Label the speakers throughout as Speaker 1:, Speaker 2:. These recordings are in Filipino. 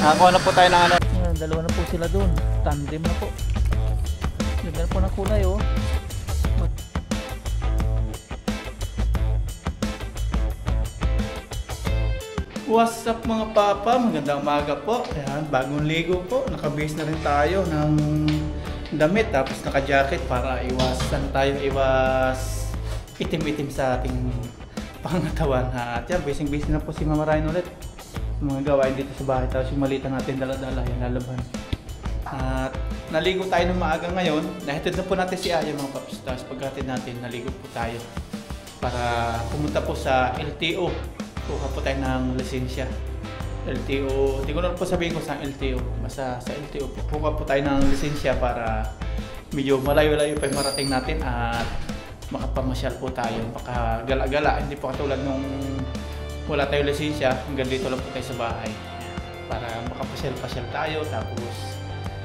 Speaker 1: Nakakuha na po tayo ng ano. Dalawa na po sila doon. Tandem na po. Ganda po ng kulay oh. What's up mga papa? Magandang umaga po. Ayan, bagong ligo po. Nakabase na rin tayo ng damit. Tapos naka-jacket para iwasan tayo. Iwas itim-itim sa ating pangatawan. At yan, basing-basing na po si Mama Ryan ulit. Mga gawain dito sa bahay. Tapos yung malita natin dala-dala. Yan, lalaban. At naligo tayo ng maaga ngayon. Nahatid na po natin si Aya mga paps. Tapos pagkatid natin, naligo po tayo. Para pumunta po sa LTO. Kuha po tayo ng lisensya. LTO, hindi ko na po sabihin ko sa LTO. Basta sa LTO po. Kuha po tayo ng lisensya para medyo malayo-layo pa yung marating natin at makapamasyal po tayo. Makagala-gala. Hindi po katulad nung wala tayong lisensya. Hanggang dito lang po tayo sa bahay. Para makapasyal-pasyal tayo. Tapos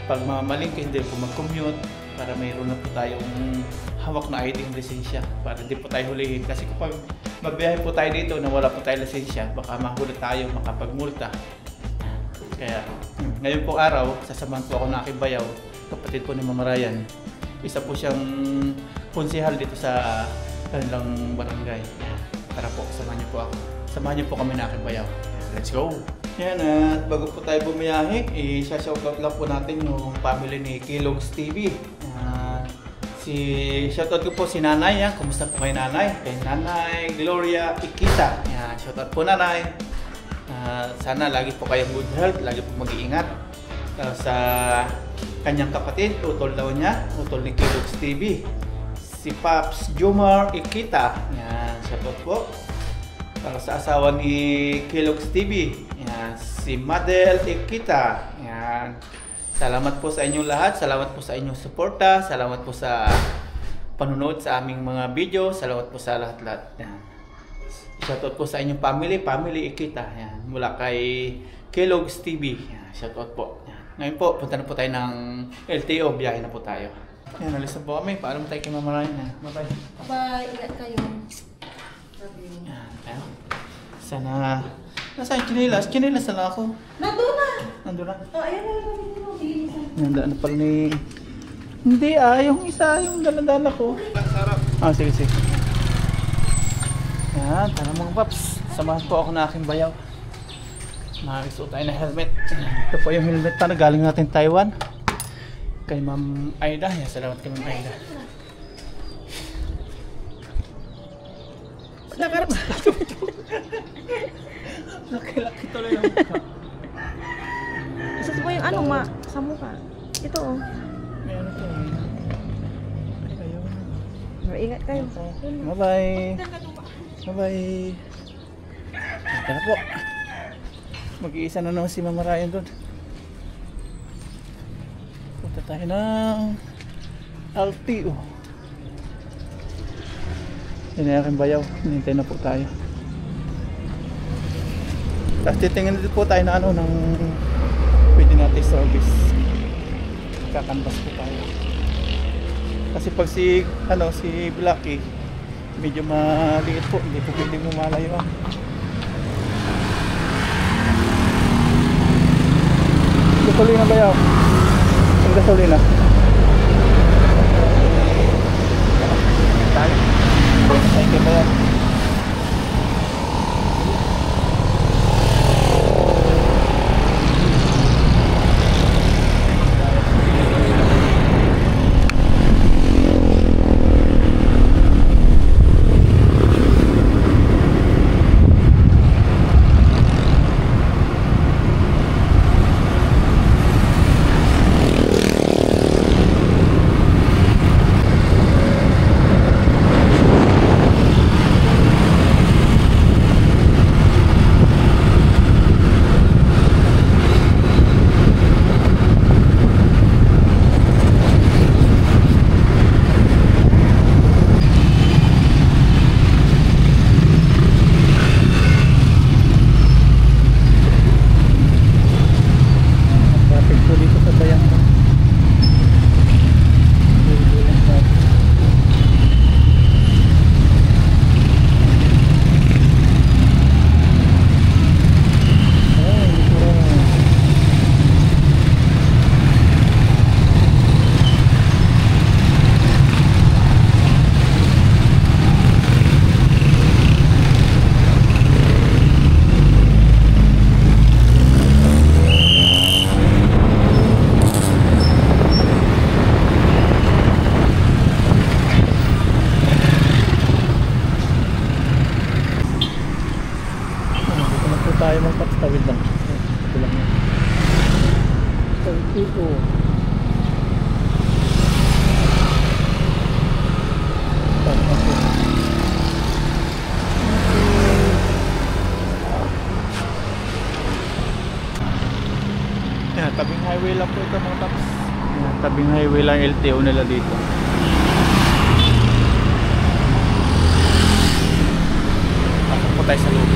Speaker 1: pag mamalingke, hindi po mag-commute. Para mayroon na po tayong hawak na ID ng lisensya. Para hindi po tayo hulihin. Kasi kapag magbiyahe po tayo dito na wala po tayo lisensya, baka mahuli tayo, makapagmulta. Kaya ngayon po araw, sasamahan po ako ng aking bayaw, kapatid po ni Mama Ryan. Isa po siyang konsehal dito sa kanilang barangay. Tara po, samahan niyo po ako. Samahan niyo po kami ng aking bayaw. Let's go! Yan, at bago po tayo bumiyahe, i-shoutout lang po natin yung family ni Kellogg's TV. Shoutout ko po si Nanay. Yan. Kumusta po kay Nanay? Kay Nanay Gloria Ikita. Yan. Shoutout po Nanay. Sana lagi po kayong good health. Lagi po mag-iingat. Sa kanyang kapatid, utol daw niya. Utol ni Kellogg's TV. Si Paps Jomar Ikita. Yan. Shoutout po. Sa asawa ni Kellogg's TV. Yan. Si Madel Ikita. Yan. Salamat po sa inyong lahat. Salamat po sa inyong suporta. Salamat po sa panonood sa aming mga video. Salamat po sa lahat-lahat. Shoutout po sa inyong family Ikita. Yan. Mula kay Kellogg's TV. Yan. Shoutout po. Yan. Ngayon po, punta na po tayo ng LTO. Biyahe na po tayo. Yan, alis na po kami. Paalam tayo kay Mama Ryan. Bye-bye.
Speaker 2: Bye. Ingat kayo.
Speaker 1: Yan. Ayan. Sana... Nasaan yung chinilas? Chinilas na lang ako.
Speaker 2: Nandun na!
Speaker 1: Nandun na?
Speaker 2: Oh, ayan na.
Speaker 1: Nandaan na pala ni... Hindi yung isa, yung daladala ko. Ah, sige. Yan, tara mga paps. Samahan po ako na aking bayaw. Makakisuot tayo na helmet. Ito po yung helmet na galing natin Taiwan. Kay Ma'am Aida. Yan, salamat kay Ma'am Aida. Nakarap. Laki-laki tuloy ang mukha.
Speaker 2: Isa po yung ano sa mukha. Ito oh.
Speaker 1: May ano to eh. Ayun.
Speaker 2: Ingat kayo.
Speaker 1: Bye-bye. Bye-bye. Tara po. Mag-iisa na naman si Mama Ryan doon. Punta tayo ng LTO. Yan na aking bayaw. Hinintay na po tayo. Tapos titingin dito po tayo na ano ng pwede natin service. Kakanbas po tayo. Kasi pag si Blacky medyo maliit po, hindi po pwedeng lumalayo. Gasolina ba yaw? Ang gasolina. Tayo. Thank you ba yaw? LTO. Yan, tabing highway lang po ito mga paps. Yan, tabing highway lang LTO nila dito. Pasok po tayo sa loob.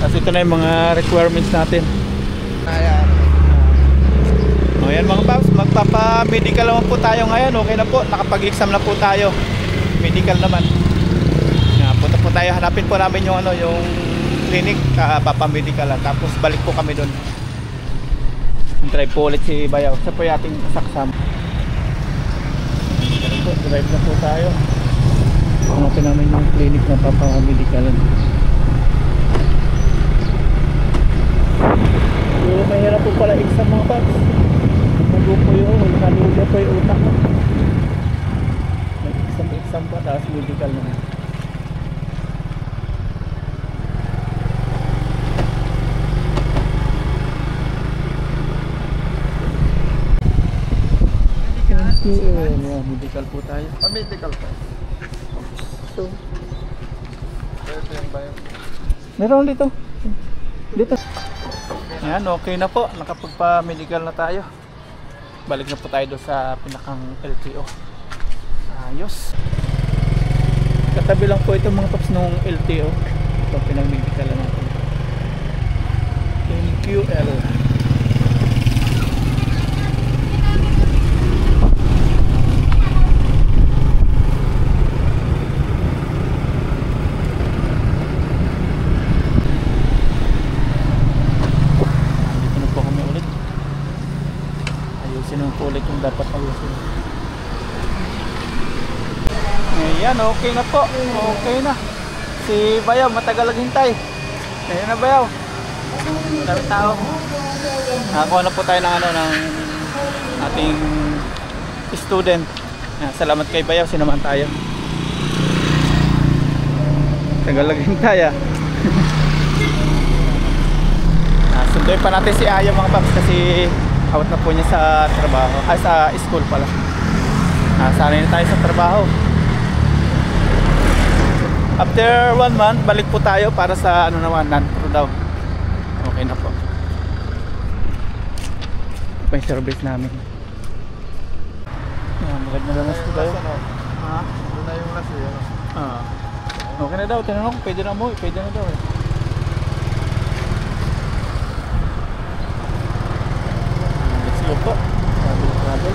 Speaker 1: Tapos ito na yung mga requirements natin.
Speaker 3: Ayan.
Speaker 1: O yan mga paps, magpapa-medical naman po tayo ngayon. Okay na po, nakapag-exam na po tayo. Medical naman. Yan, punta po tayo, hanapin po namin yung ano, yung clinic, papa-medical lang. Tapos balik po kami doon. Drive po ulit si Bayaw. Siya po yung ating saksam. Drive na po tayo. Hanapin namin yung clinic na papa-medical lang. So, mahirap po pala exam mga paps. Nago po yun, naluga po yung utak mo. Exam pa, tapos medical naman. Yeah, medical po tayo.
Speaker 3: Pa-medical pa.
Speaker 1: So,
Speaker 3: Ito yung bayan.
Speaker 1: meron dito. Dito. Ayan, okay na po. Nakapagpa-medical na tayo. Balik na po tayo doon sa pinakang LTO. Ayos. Katabi lang po ito mga paps nung LTO. Ito pinag-medical na natin. NQL. Ulit yung dapat ayusin. Ayan, okay na po. Okay na. Si Bayaw, matagal naghintay. Ayan na Bayaw. Dami tao. Nakakuha na po tayo ng ano, ng ating student. Ayan, salamat kay Bayaw, sinamahan tayo. Tagal naghintay ah. Sunduin pa natin si Aya mga paps kasi out na po niya sa trabaho, sa school pala. Sanay na tayo sa trabaho. After 1 month, balik po tayo para sa ano naman, non-pro daw. Okay na po. Ito pa yung service namin. Maganda na po tayo. Ha?
Speaker 3: Doon na yung nasi.
Speaker 1: Okay na daw, tinanong ko, pwede na mo, pwede na daw eh. Po. Travel.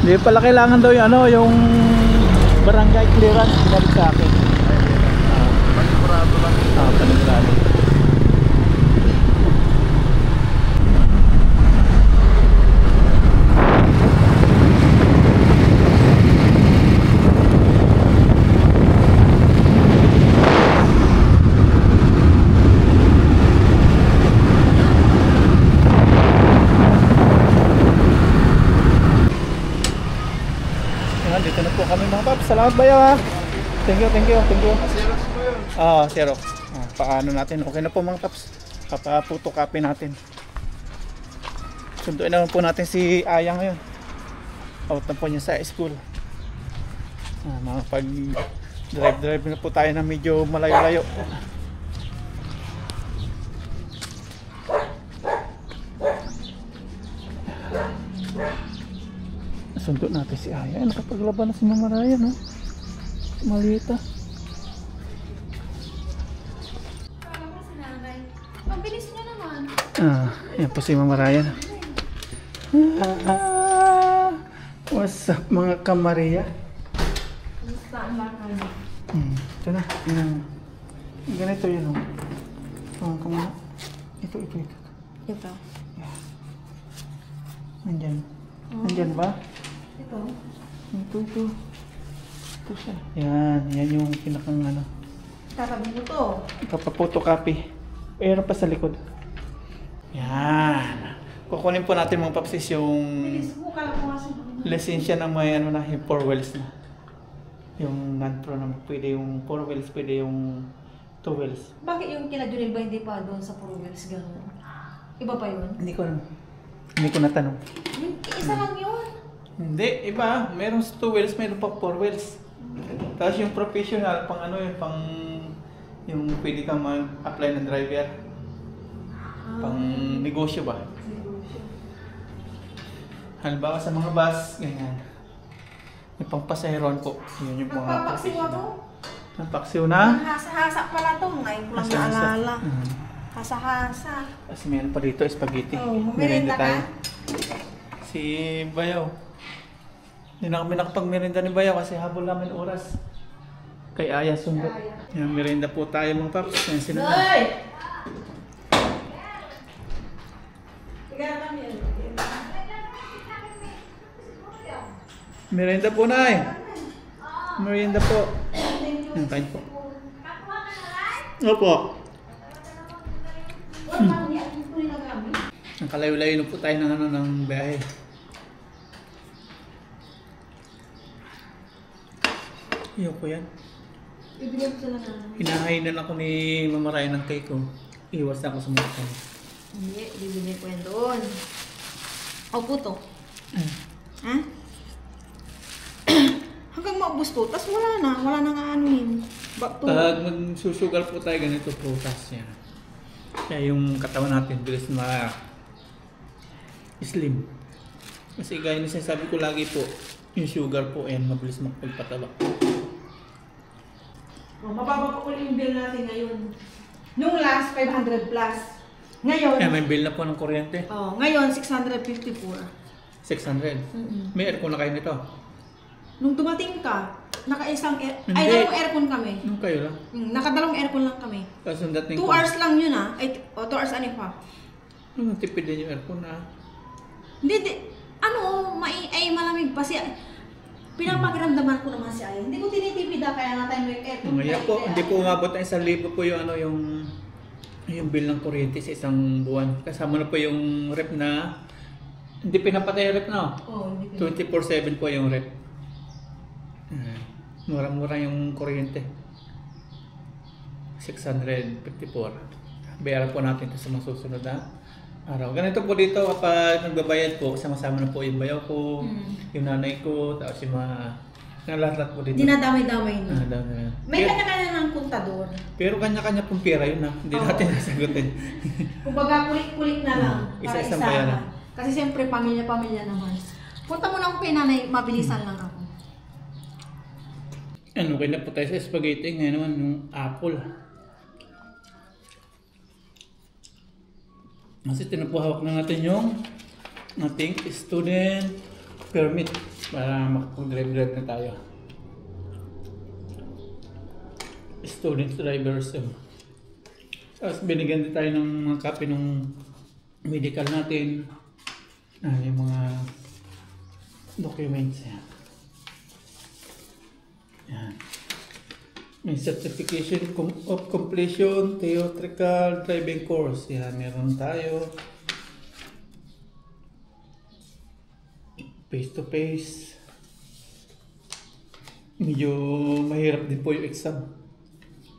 Speaker 1: Hindi pala kailangan daw yung ano, yung barangay clearance binalik sa akin.
Speaker 3: Panigurado lang.
Speaker 1: Panigurado. Dito na po kami mga paps. Salamat Bayaw ha. Thank you.
Speaker 3: Xerox mo yun.
Speaker 1: Xerox. Paano natin? Okay na po mga paps. Papa-photocopy natin. Sunduin naman po natin si Aya ngayon. Out na po niya sa school. Mga pag drive na po tayo na medyo malayo-layo. Sundo natin si Aya. Nakapaglaban na si Mama Raya, no? Malita.
Speaker 2: Mabilis niya naman.
Speaker 1: Yan po si Mama Raya. What's up mga kamaria?
Speaker 2: Basta ang bakal.
Speaker 1: Ito na. Ganito yun, oh. Kamuna. Ito.
Speaker 2: Ito.
Speaker 1: Nandyan. Nandyan ba?
Speaker 2: Ito.
Speaker 1: Ito siya. Yan yung pinakang ano.
Speaker 2: Tatabi mo to.
Speaker 1: Kapapotocopy. Pero pa sa likod. Yan. Kukunin po natin mga papsis yung
Speaker 2: Bilis mo, kala ko kasi.
Speaker 1: lisensya ng may ano na, yung 4 wheels na. Yung non-pro na pwede yung 4 wheels, pwede yung 2 wheels.
Speaker 2: Bakit yung kina Junil ba hindi pa doon sa Puro Wheels gano'n? Iba pa yun?
Speaker 1: Hindi ko natanong.
Speaker 2: Isa lang yun.
Speaker 1: Hindi, iba. Meron 2 wheels, meron pa 4 wheels. Tapos yung professional, pang ano yun, pang yung pwede kang mag-apply ng driver. Pang negosyo ba? Halimbawa sa mga bus, ganyan. Yung pang pasaheron po. Yun yung mga
Speaker 2: Nagpapaksiw ako.
Speaker 1: Nagpaksiw na?
Speaker 2: Hasa-hasa pala to. Ngayon ko lang
Speaker 1: Hasa-hasa.
Speaker 2: naalala.
Speaker 1: Mhm.
Speaker 2: Hasa-hasa.
Speaker 1: Tapos meron pa dito, spaghetti.
Speaker 2: Oh, merenda ka?
Speaker 1: Si Bayaw. Hindi na kami nakapag-merenda ni Bayaw kasi habol namin oras. Kay Aya sundo. Yan, merenda po tayo mga paps. Yan sila na.
Speaker 2: Hoy! Tignan kami yan.
Speaker 1: Merenda po, Nay. Merenda po. Yan, kain po. Opo. Ang kalayo-layo na po tayo ng, ano, ng biyahe. Iyo po yan.
Speaker 2: Ibigyan ko sila na.
Speaker 1: Hinahainan ako ni Mama Ryan ng cake ko. Iwas na ako sa mga tayo.
Speaker 2: Hindi, bibigyan ko yan doon. O puto. Ha? Hanggang maubos to, tas wala na nga anuhin. Back to.
Speaker 1: Pag magsusugal po tayo ganito prutas yan. Kaya yung katawan natin bilis slim. Kasi gaya na sinasabi ko lagi po, yung sugar po yan mabilis magpagpataba.
Speaker 2: Mababa pa ulit yung bill natin ngayon. Nung last, 500 plus. Ngayon,
Speaker 1: Kaya may bill na po ng kuryente.
Speaker 2: ngayon, 654.
Speaker 1: 600.
Speaker 2: Mm-mm.
Speaker 1: May aircon na kayo nito.
Speaker 2: Nung dumating ka, naka-isang
Speaker 1: Hindi.
Speaker 2: dalawang aircon kami.
Speaker 1: Nung kayo lang.
Speaker 2: Nakadalawang aircon lang kami.
Speaker 1: Tapos yung dating
Speaker 2: 2 hours lang yun ay 2 hours ano pa.
Speaker 1: Nung tipid din yung aircon na.
Speaker 2: Hindi, ay malamig pa siya. Pinapakiramdaman ko naman si Aya. Hindi ko tinitipid kaya nga tayo may aircon.
Speaker 1: Ngayon po, hindi po umabot ng 1,000 po yung ano yung bill ng kuryente sa isang buwan. Kasama na po yung rep na hindi pinapatay yung rep na.
Speaker 2: Oo, hindi ko.
Speaker 1: 24/7 po yung rep. Mura-mura yung kuryente. 654. Bayaran po natin ito sa mga susunod na araw. Ganito po dito kapag nagbabayad po, sama-sama na po yung bayaw ko, yung nanay ko, tapos yung mga lahat po dito.
Speaker 2: Dinadamay-damay na.
Speaker 1: Dami.
Speaker 2: May kanya-kanya ng kontador.
Speaker 1: Pero kanya-kanya pong pera yun na. Hindi natin nasagutin.
Speaker 2: Kumbaga kulit-kulit na lang.
Speaker 1: Isa-isang
Speaker 2: para
Speaker 1: bayaran.
Speaker 2: Kasi siyempre pamilya-pamilya naman. Punta mo na ako kay nanay, mabilisan lang ako.
Speaker 1: Ano, okay na po tayo sa spaghetti. Ngayon naman yung apple. Kasi tinapuhawak na natin yung ating student permit para makapag-drive na tayo. Student drivers. Tapos binigyan din tayo ng mga copy ng medical natin. Yung mga documents yan. Yan. May certification of completion, theoretical driving course. Yan, meron tayo. Face to face. Medyo mahirap din po yung exam.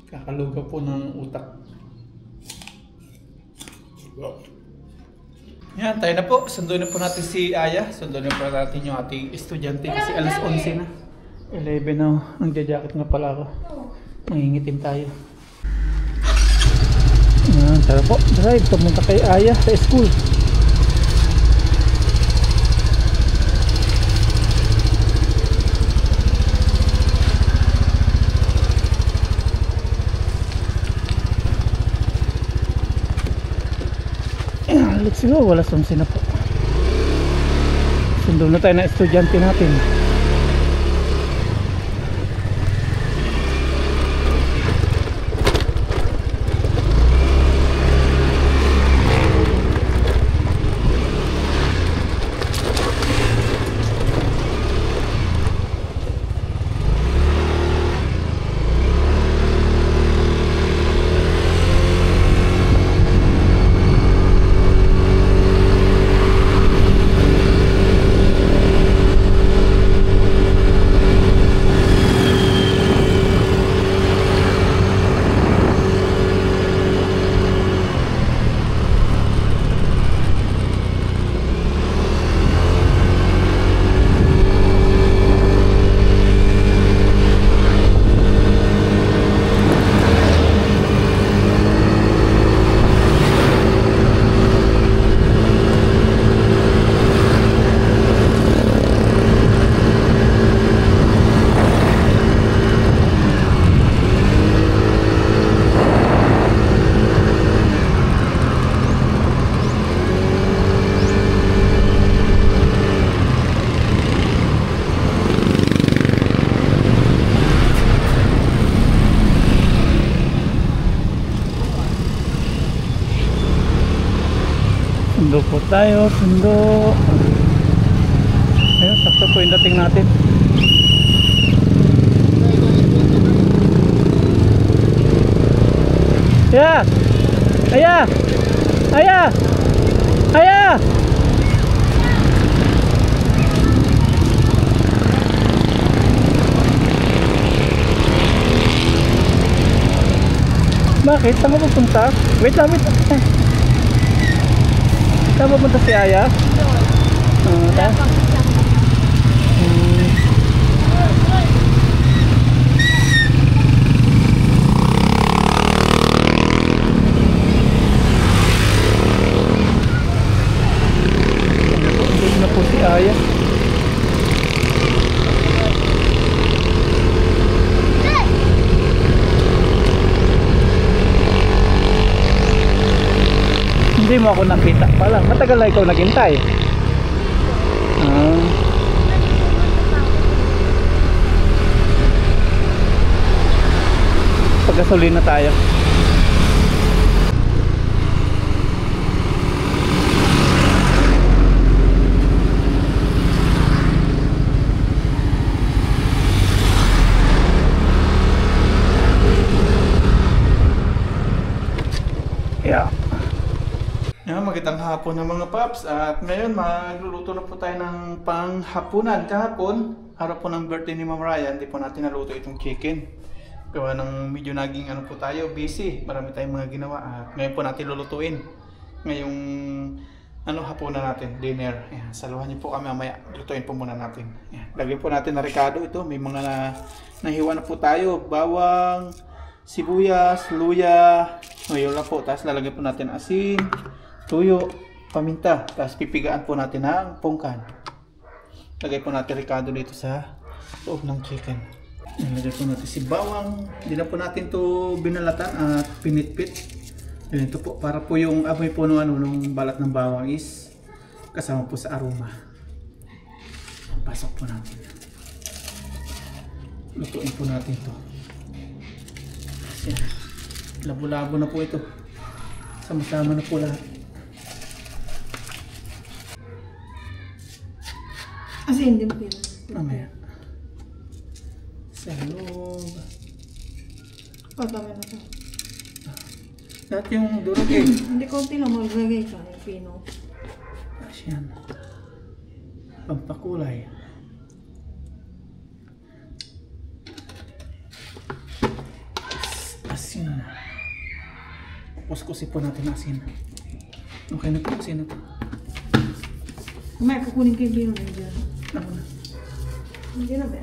Speaker 1: Kakalugaw po ng utak. Yan, tayo na po. Sunduin na po natin si Aya. Sunduin na po natin yung ating estudyante kasi alas 11 na. 11 na. Ang jacket nga pala ako. Mangingitim tayo. Yan, tara po. Drive. Pumunta kay Aya sa school. Let's go, wala sumsi na po. Sundo na tayo ng estudyante natin. Sundo po tayo, sundo. Ayun, sakto po yung dating natin. Yeah! Aya! Aya! Aya! Bakit? Saan ka pupunta? Wait lang, wait lang. Saan pupunta si Aya? Ta? Hindi na po si Aya. Hindi mo ako nakita pala. Matagal na ikaw naghintay. Paggasolina tayo. Yeah. Magandang hapon ng mga paps, at ngayon magluluto na po tayo ng panghapunan. Kahapon, araw po ng birthday ni Ma'am Ryan, hindi po natin naluto itong chicken. Gawa ng medyo naging ano po tayo, busy. Marami tayong mga ginawa at ngayon po natin lulutuin. Ngayong hapunan natin, dinner. Ayan, saluhan niyo po kami mamaya. Lutuin po muna natin. Ayan, lagyan po natin na rekado ito. May mga nahiwa na po tayo. Bawang, sibuyas, luya. Ngayon lang po. Tapos lalagyan po natin asin, tuyo, paminta, tapos pipigaan po natin ng pungkan. Lagay po natin rekado dito sa loob ng chicken. Lagay po natin si bawang. Hindi na po natin to binalatan at pinitpit. Ito po, para po yung amoy po nung balat ng bawang is kasama po sa aroma. Pasok po natin. Lutuin po natin to. Kasi labo-labo na po ito. Sama-sama na po lahat.
Speaker 2: Asin din po yun.
Speaker 1: Mamaya. Sa loob.
Speaker 2: Pagkama na ito.
Speaker 1: Lahat yung durog eh.
Speaker 2: Hindi, konti lang maglagay ka ng pino.
Speaker 1: Asyan. Pampakulay. Asin. Kuskusin po natin asin. Okay na po, asin na po.
Speaker 2: May kukunin ko yung pino na dyan.
Speaker 1: Ako na.
Speaker 2: Hindi na ba?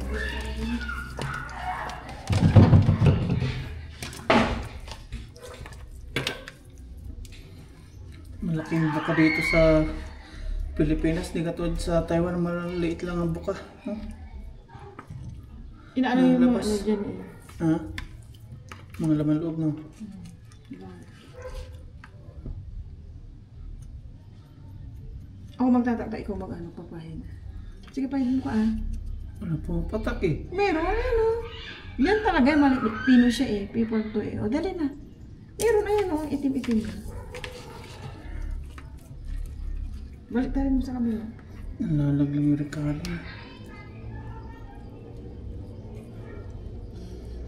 Speaker 1: Malaking buka dito sa Pilipinas. Di katulad sa Taiwan, maliit lang ang buka. No?
Speaker 2: Inaano yung mga
Speaker 1: labas.
Speaker 2: ano dyan eh.
Speaker 1: Ha? Mga laman loob, no?
Speaker 2: Ako magtatakta, ikaw mag-ano, papahid. Sige, pahid mo ka ah.
Speaker 1: Wala po patak eh.
Speaker 2: Meron, ano. Yan talaga, maliit. Pino siya eh. Paper to eh. O, dali na. Meron, ayan o. Itim-itim na. Balik tayo mo sa kamila.
Speaker 1: Nalalaglang yung rekado.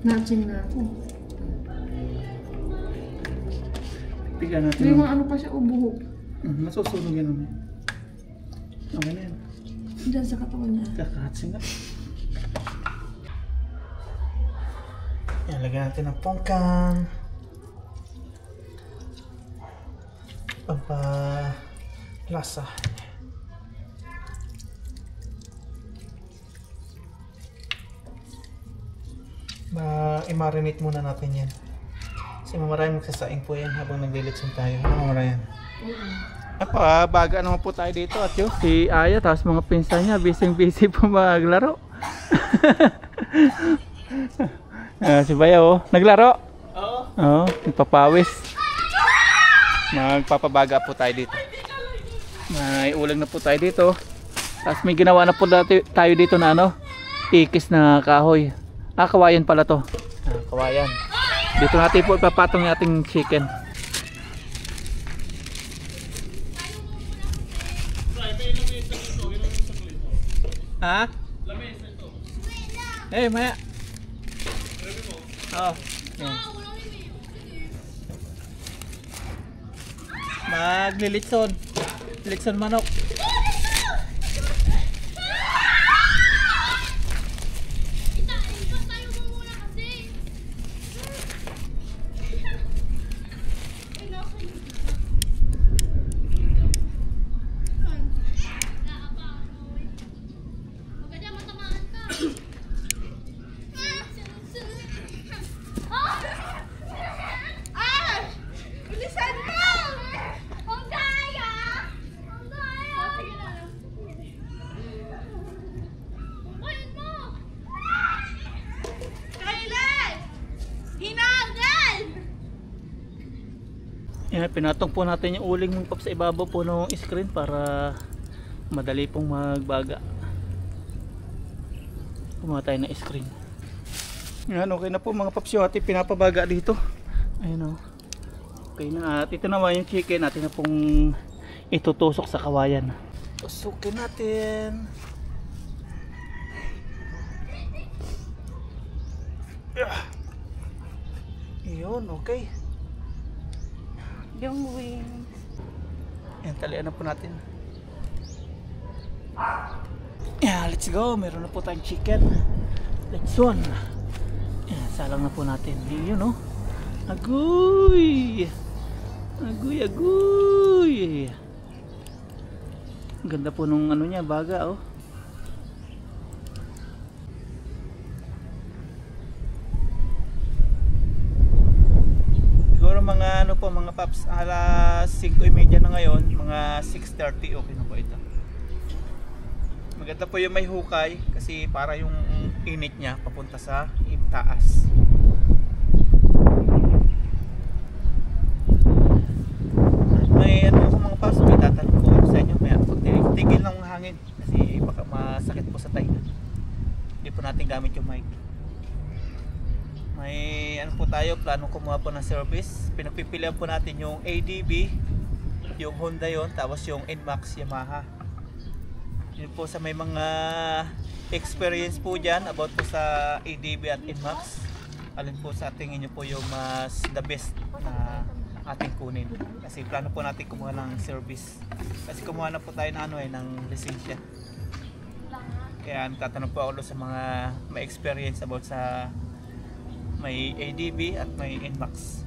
Speaker 2: Natching na ako.
Speaker 1: Piga natin.
Speaker 2: May mga ano pa siya, ubuhog.
Speaker 1: Masusunog yan naman. Okay na yan.
Speaker 2: Diyan sa katawan niya.
Speaker 1: Kakahatsing na. Yan, lagyan natin ng pongkan. Lasa. I-marinate muna natin yan. Kasi maraming magsasaing po yan habang naglilitsyon tayo. Ano yan? Baga naman po tayo dito at yun, si Aya tapos mga pinsan niya busy po maglaro. Si Bayaw, naglaro? Oo. Nagpapawis. Magpapabaga po tayo dito. May ulang na po tayo dito. Tapos may ginawa na po tayo dito na ano, ikis na kahoy. Kawayan pala to. Kawayan. Dito natin po ipapatong yung ating chicken. Ha? Eh, maya. Oo. Yan. Maglilitson. Litson manok. Yan, pinatong po natin yung uling ng pop sa ibabaw po ng screen para madali pong magbaga. Kumuha tayo ng screen. Yan, okay na po mga paps yung ating pinapabaga dito. Ayun o. Okay na. At ito naman yung chicken natin na pong itutusok sa kawayan. Tusukin natin. Yun, okay.
Speaker 2: Yung wings.
Speaker 1: Yan, talian na po natin. Yeah, let's go. Meron na po tayong chicken. Let's one. Yan, salang na po natin. Yun, no? Agoy! Agoy, agoy! Ganda po nung ano niya, baga, oh. Mga ano po mga paps, alas 5:30 na ngayon, mga 6:30, okay na po ito. Maganda po yung may hukay kasi para yung init niya papunta sa taas. May ano po mga paps, may tatanong ko sa inyo, may tigil ng hangin kasi baka masakit po sa tayo. Hindi po natin gamit yung mic. May ano po tayo, plano kumuha po ng service. Pinagpipilian po natin yung ADB, yung Honda yon, tapos yung NMAX Yamaha. Yun po sa may mga experience po dyan about po sa ADB at NMAX. Alin po sa tingin nyo po yung mas the best na ating kunin. Kasi plano po natin kumuha ng service. Kasi kumuha na po tayo ng, ano, ng lisensya. Kaya tatanong po ako sa mga may experience about sa may ADB at may NMAX.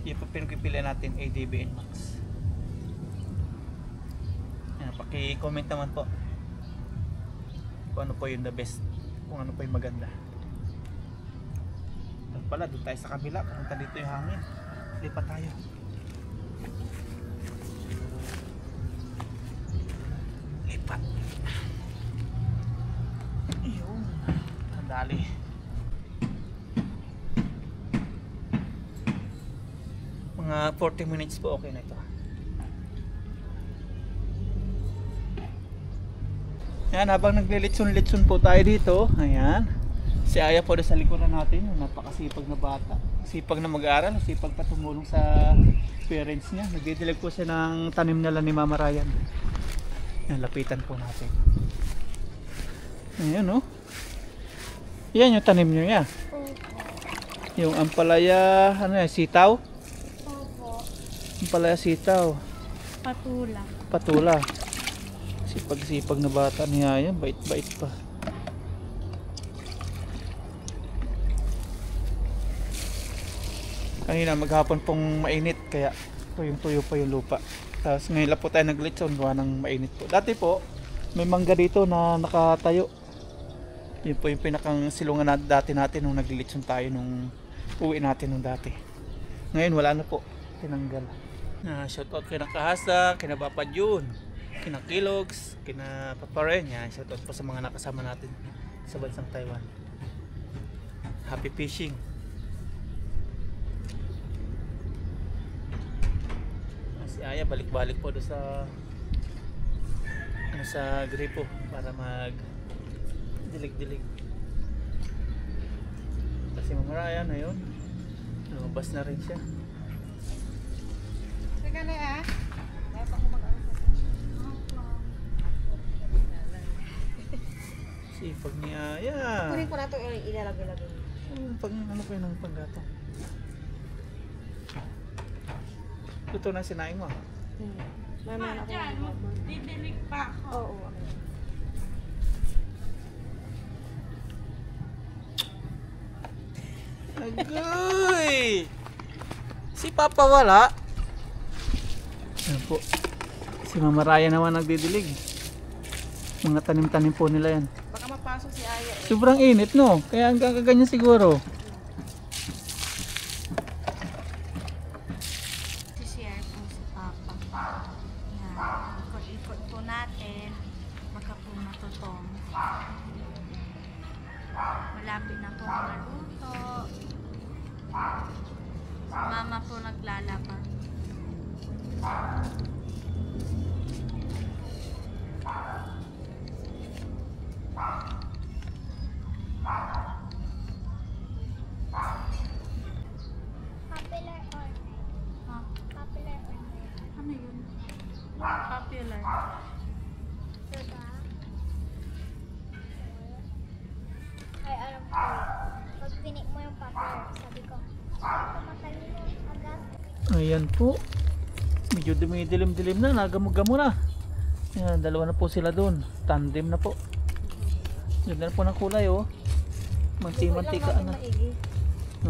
Speaker 1: Yung po pinagpipilian natin, ADB, NMAX. Yan, paki-comment naman po kung ano po yung the best, kung ano po yung maganda. At pala, doon tayo sa kabila, pumunta dito yung hangin. Lipat tayo. Lipat. Ayun, sandali. Mga 40 minutes po, okay na ito. Yan, habang naglilitsun-litsun po tayo dito, ayan, si Aya po sa likuran natin, yung napakasipag na bata, sipag na mag-aaral, sipag pa tumulong sa parents niya. Nagdidilag po siya ng tanim nila ni Mama Ryan. Yan, lapitan po natin. Ayan, no? Yan yung tanim niyo yan. Yung ampalaya, ano yan, sitaw? Ampalaya, sitaw.
Speaker 2: Patula.
Speaker 1: Patula. Sipag-sipag na bata niya yan, bait-bait pa. Kanina maghapon pong mainit kaya tuyong-tuyo pa yung lupa. Tapos ngayon lang po tayo naglitson, gawa ng mainit po. Dati po may mangga dito na nakatayo. Yun po yung pinakang silungan na dati natin nung naglitson tayo nung uwi natin nung dati. Ngayon wala na po, tinanggal. Shoutout kina Kahasa, kina Papa Jun, kina Kilogs, kina Papa Ren. Shoutout po sa mga nakasama natin sa bansang Taiwan. Happy fishing. Si Aya balik-balik po doon sa sa gripo para mag dilig-dilig. Kasi Mama Ryan na yun, lumabas na rin siya.
Speaker 2: Teka na ah. Dapat ako mag-ano sa
Speaker 1: Ayan.
Speaker 2: Kunin ko na ito, ilalagay-lagay.
Speaker 1: Pag ano pa yun ang paggato? Luto na sinaing mo.
Speaker 2: Mamaya ako.
Speaker 4: Diyan, magdidilig pa ako.
Speaker 2: Oo.
Speaker 1: Agoy! Si Papa wala. Ayan po. Si Mama Raya naman nagdidilig. Mga tanim-tanim po nila yan.
Speaker 2: Baka mapasok si Aya.
Speaker 1: Sobrang init no? Kaya hanggang kaganyan siguro.
Speaker 4: Share po si Papa. Yan. Ikot-ikot po natin. Baka po matutong. Malapit na po maluto. Si Mama po naglalaban.
Speaker 5: Popular or
Speaker 4: Ha?
Speaker 5: popular or
Speaker 4: Ano yun? Popular.
Speaker 5: diba? Ay, alam ko. Pag pinik mo yung popular, sabi ko, ito matalino agad.
Speaker 1: Ayan po. Medyo dumidilim-dilim na. Nagamo-gamo na. Ayan, dalawa na po sila doon. Tandem na po. Ganda na po ng kulay oh. Mantika na.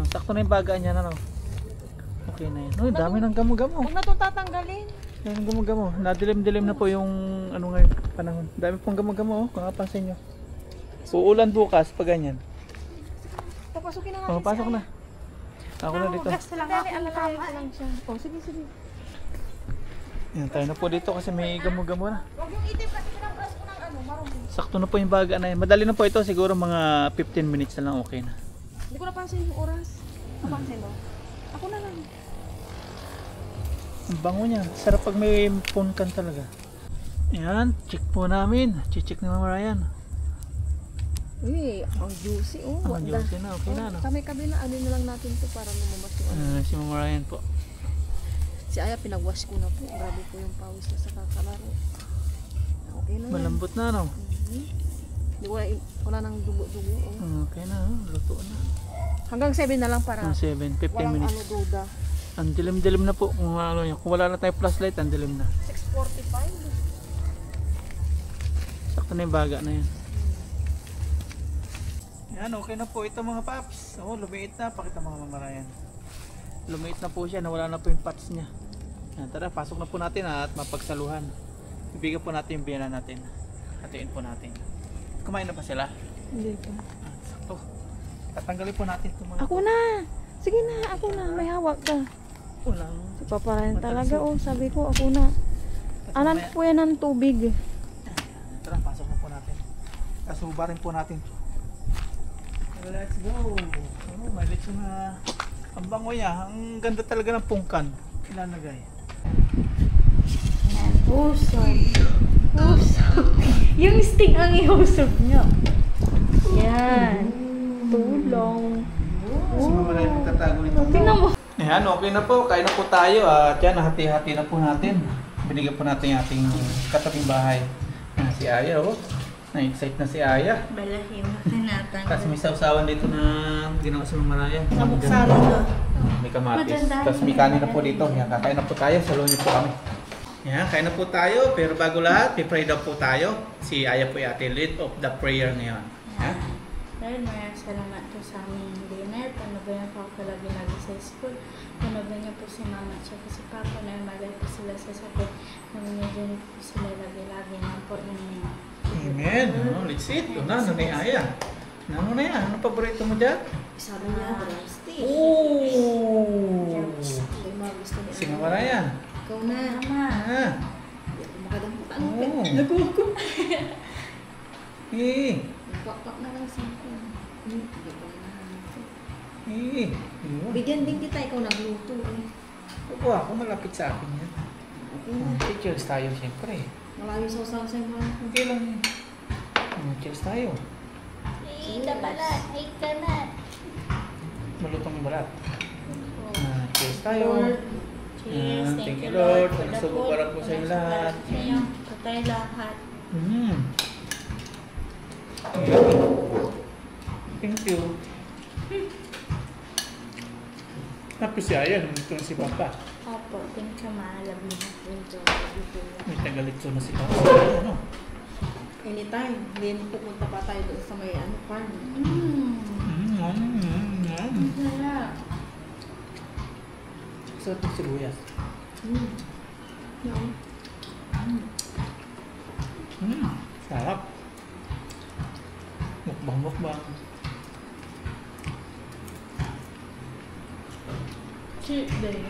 Speaker 1: Sakto na yung bagaan niya na no. Okay na yun. Uy, dami ng gamo-gamo.
Speaker 2: Huwag na itong tatanggalin.
Speaker 1: Dami ng gamo-gamo. Nadilim-dilim na po yung ano ngayon panahon. Dami pong gamo-gamo oh. Kung napansin nyo. Uulan bukas pag ganyan.
Speaker 2: Papasukin na natin
Speaker 1: Pasok na. Ako na dito.
Speaker 4: Gas lang ako.
Speaker 2: Alalayan ko lang siya. Oh, sige, sige.
Speaker 1: Yan, tayo na po dito kasi may gamo-gamo na.
Speaker 2: Huwag yung itim kasi pinanggas ko ng marumi.
Speaker 1: Sakto na po yung baga na yun. Madali na po ito. Siguro mga 15 minutes na lang okay na.
Speaker 2: Hindi ko napansin yung oras. Napansin mo? Ako na lang.
Speaker 1: Ang bango niya. Sarap pag may punkan talaga. Yan, check po namin. Check ni Mama Ryan.
Speaker 2: Uy, ang juicy oh.
Speaker 1: Ang juicy na, okay na, no?
Speaker 2: Sa may kabila, ano na lang natin to para lumabas yung ano.
Speaker 1: Si Mama Ryan po.
Speaker 2: Si Aya, pinagwash ko na po. Grabe po yung pawis na sa kakalaro. Okay na yan.
Speaker 1: Malambot na, no?
Speaker 2: Di wala nang dugo-dugo. Oh.
Speaker 1: Okay na, no? Luto na.
Speaker 2: Hanggang 7 na lang para
Speaker 1: 7, 15
Speaker 2: walang
Speaker 1: minutes.
Speaker 2: ano duda.
Speaker 1: Ang dilim-dilim na po. Kung, ano, yun. Kung wala na tayong flashlight, ang dilim na.
Speaker 2: 6:45.
Speaker 1: Sakto na yung baga na yan. Yan, okay na po ito mga paps. Oo, lumiit na. Pakita mga Mama Ryan. Lumiit na po siya. Nawala na po yung pots niya. Yan, tara, pasok na po natin at mapagsaluhan. Ibigay po natin yung biyana natin. Hatiin po natin. Kumain na pa sila?
Speaker 2: Hindi pa.
Speaker 1: Sakto. Tatanggalin po natin itong mga...
Speaker 2: Ako na! Sige na, ako na. May hawak ka.
Speaker 1: Ulang.
Speaker 2: Si Papa Ryan talaga oh. Sabi ko, ako na. Anan po yan ng tubig.
Speaker 1: Tara, pasok na po natin. Kasuba rin po natin. Let's go. Oh, may lechon na. Ang bango niya. Ang ganda talaga ng pungkan. Ilalagay.
Speaker 4: Yan, usog. Usog. Yung sting ang ihusog nyo. Yan. Tulong.
Speaker 1: Kasi mamala yung tatago nito.
Speaker 4: Tingnan mo.
Speaker 1: Ayan, okay na po. Kain na po tayo. At yan, hati-hati na po natin. Binigyan po natin yung ating katabing bahay. Ayan, si Aya, oh. Na-excite na si Aya.
Speaker 4: Balahiw na tinatanggal.
Speaker 1: Tapos may sausawan dito na ginawa sa Mama Ryan.
Speaker 4: Nabuksalo na.
Speaker 1: May kamatis.
Speaker 4: Maganda.
Speaker 1: Tapos may kanin na po dito. Yan, kakain na po tayo. Saluhin niyo po kami. Yan, kain na po tayo. Pero bago lahat, pipray daw po tayo. Si Aya po yung ating lead of the prayer ngayon. Yan.
Speaker 4: Dahil maraming salamat po sa aming dinner. Panabayan po ako lagi-lagi sa school. Panabayan niyo po si Mama at saka si Papa na malay po sila sa sakit. Naminigyan po sila lagi-lagi na po ng
Speaker 1: Amen. Oh, let's eat. Ito na, ano na yung Aya? Ano na yan? Ano paborito mo dyan?
Speaker 2: Sabi niya, drumstick.
Speaker 1: Oh!
Speaker 2: Hindi mo gusto niya.
Speaker 1: Si Mama Ryan.
Speaker 2: Ikaw na.
Speaker 4: Mama.
Speaker 1: Ah.
Speaker 2: Makadampot ang
Speaker 1: Oh.
Speaker 2: Nagugo.
Speaker 1: Eh.
Speaker 2: Pak-pak na lang sa akin. Hindi ko na.
Speaker 1: Eh. Yun.
Speaker 2: Bigyan din kita, ikaw nagluto eh.
Speaker 1: Opo, ako malapit sa akin yan.
Speaker 2: Okay na.
Speaker 1: Cheers tayo siyempre.
Speaker 2: Malayo sa usaw sa mga.
Speaker 1: Okay lang yan. Cheers tayo.
Speaker 5: Ida pala, ay kanat.
Speaker 1: Malutong yung balat. Cheers tayo.
Speaker 4: Cheers.
Speaker 1: Thank you Lord. Nasubukaran po sa inyo
Speaker 4: Nasubukaran
Speaker 1: lahat.
Speaker 4: sa inyo. Patay lahat.
Speaker 1: Mm. Thank you. Tapos si Ayan, ito na si Papa.
Speaker 4: Opo, thank you, ma. Love you. Enjoy.
Speaker 1: May tagalit na si Papa. Ano?
Speaker 2: Anytime. Then pupunta pa tayo doon sa may farm.
Speaker 4: Ang sarap.
Speaker 1: Sarap ng sibuyas.
Speaker 2: Yan.
Speaker 1: Sarap. Mukbang.
Speaker 4: Cheat day.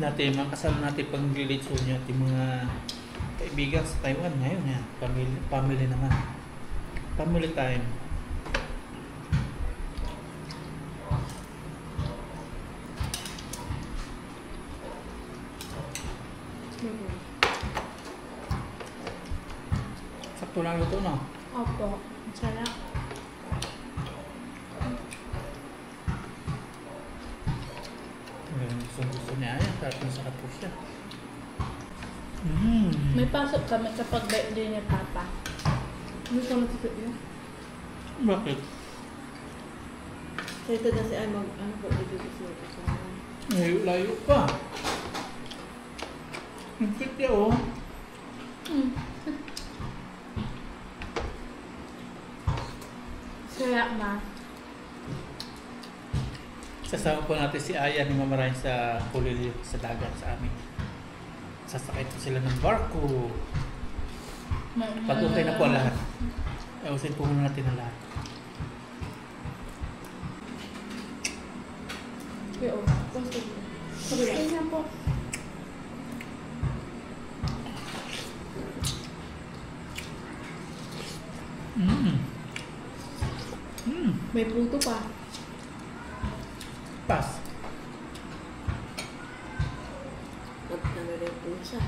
Speaker 1: Dati mga kasama natin pang village home niya, ating mga kaibigan sa Taiwan ngayon yan. Family naman. Family time. Sakto lang luto, no?
Speaker 4: Opo, ang sarap.
Speaker 1: Gusto niya yan. Sarap na sa kapos siya.
Speaker 4: May pasok kami kapag birthday ni Papa.
Speaker 2: Gusto mo sa iyo?
Speaker 1: Bakit?
Speaker 2: Kaya ito na si ay ano po dito sa
Speaker 1: Layo pa. Ang cute niya, oh.
Speaker 4: Sarap, ma.
Speaker 1: Sasama po natin si Aya ni Mama Ryan sa Pulili sa dagat sa amin. Sasakay po sila ng barko. Pag okay na po ang lahat. Ayusin po muna natin ang lahat.
Speaker 2: Kaya o.
Speaker 4: Okay na po.
Speaker 2: May puto pa.
Speaker 1: Pas.
Speaker 2: Ano rin po siya.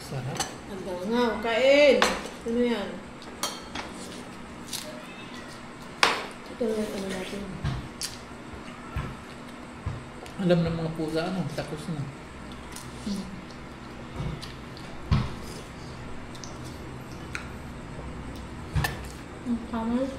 Speaker 1: Sarap.
Speaker 2: Ang dangaw. Kain! Ano yan? Ito lang ano natin.
Speaker 1: Alam ng mga pusa, ano, tapos na.
Speaker 4: Ang kamay.